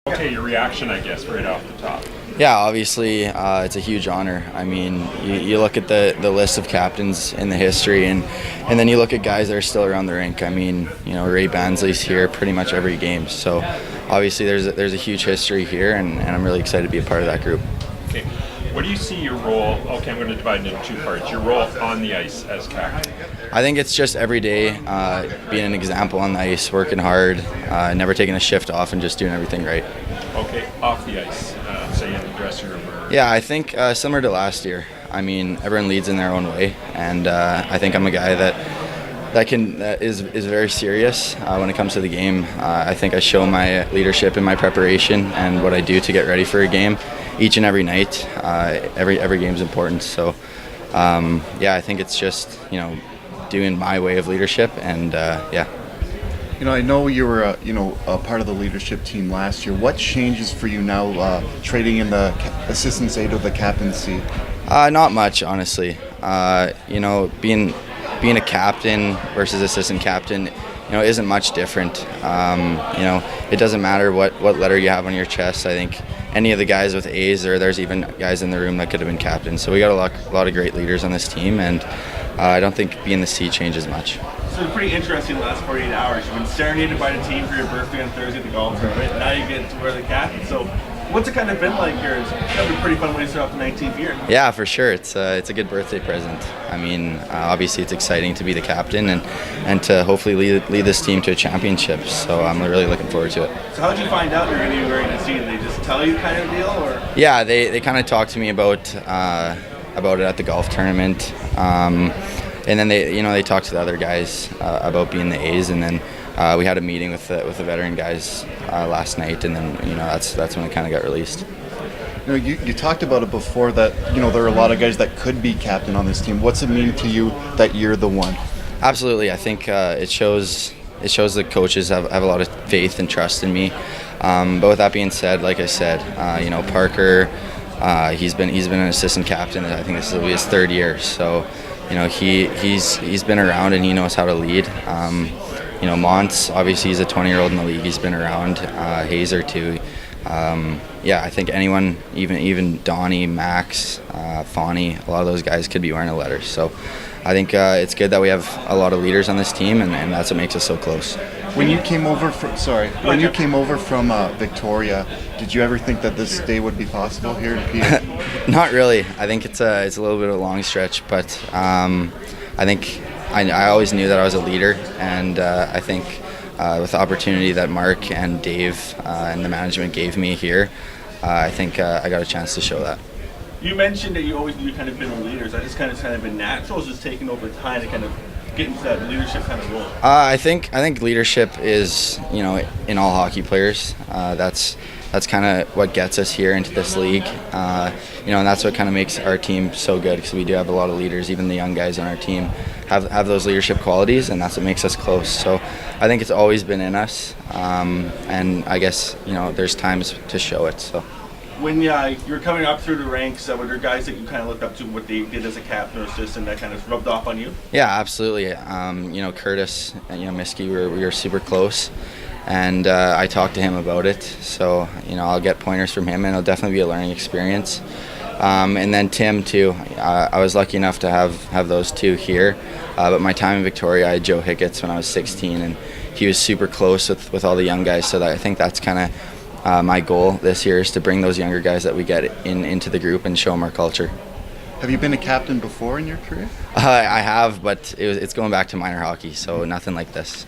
Okay, your reaction, I guess, right off the top. Yeah, obviously, it's a huge honor. I mean, you look at the list of captains in the history, and then you look at guys that are still around the rink. I mean, Ray Bansley's here pretty much every game. So obviously, there's a huge history here, and I'm really excited to be a part of that group. Okay, what do you see your role? Okay, I'm going to divide it into two parts. Your role on the ice as captain. I think it's just every day being an example on the ice, working hard, never taking a shift off, and just doing everything right. Okay, off the ice, say in the dressing room. Yeah, I think similar to last year. I mean, everyone leads in their own way, and I think I'm a guy that is very serious when it comes to the game. I think I show my leadership in my preparation and what I do to get ready for a game each and every night. Every game's important, so yeah, I think it's just doing my way of leadership, and yeah. I know you were a part of the leadership team last year. What changes for you now, trading in the assistant's aid of the captaincy? Not much, honestly. Being a captain versus assistant captain, isn't much different. It doesn't matter what letter you have on your chest. I think any of the guys with A's, or there's even guys in the room that could have been captains. So we got a lot of great leaders on this team, and I don't think being the C changes much. So it's pretty interesting the last 48 hours. You've been serenaded by the team for your birthday on Thursday at the golf tournament. Now you get to wear the captain. So what's it kind of been like here? It's been a pretty fun way to start off the 19th year. Yeah, for sure. It's a good birthday present. I mean, obviously it's exciting to be the captain and to hopefully lead this team to a championship. So I'm really looking forward to it. So how did you find out you're going to be wearing the C? Did they just tell you kind of deal, or? Yeah, they kind of talked to me about it at the golf tournament. And then they talked to the other guys about being the A's, and then we had a meeting with the veteran guys last night, and then that's when it kind of got released. You talked about it before that there are a lot of guys that could be captain on this team. What's it mean to you that you're the one? Absolutely, I think it shows the coaches have a lot of faith and trust in me. But with that being said, like I said, Parker, he's been an assistant captain. I think this will be his third year, so. He's been around and he knows how to lead. Montz, obviously he's a 20-year-old in the league. He's been around. Hazer too. Yeah, I think anyone, even Donnie, Max, Fawny, a lot of those guys could be wearing a letter. So I think it's good that we have a lot of leaders on this team, and that's what makes us so close. When you came over from Victoria, did you ever think that this day would be possible here in PA? Not really. I think it's a little bit of a long stretch, but I think I always knew that I was a leader, and I think with the opportunity that Mark and Dave and the management gave me here, I think I got a chance to show that. You mentioned that you always knew you kind of been a leader. Is that just kind of been natural, or is just taking over time to kind of get into that leadership kind of role? I think leadership is in all hockey players. That's kind of what gets us here into this league, and that's what kind of makes our team so good, because we do have a lot of leaders. Even the young guys on our team have those leadership qualities, and that's what makes us close. So I think it's always been in us, and I guess there's times to show it. So. When you were coming up through the ranks, were there guys that you kind of looked up to, what they did as a captain or assistant, that kind of rubbed off on you? Yeah, absolutely. Curtis and Miskey, we were super close, and I talked to him about it. So I'll get pointers from him, and it'll definitely be a learning experience. And then Tim too. I was lucky enough to have those two here, but my time in Victoria, I had Joe Hickett's when I was 16, and he was super close with all the young guys. So I think that's kind of my goal this year, is to bring those younger guys that we get into the group and show them our culture. Have you been a captain before in your career? I have, but it's going back to minor hockey, so nothing like this.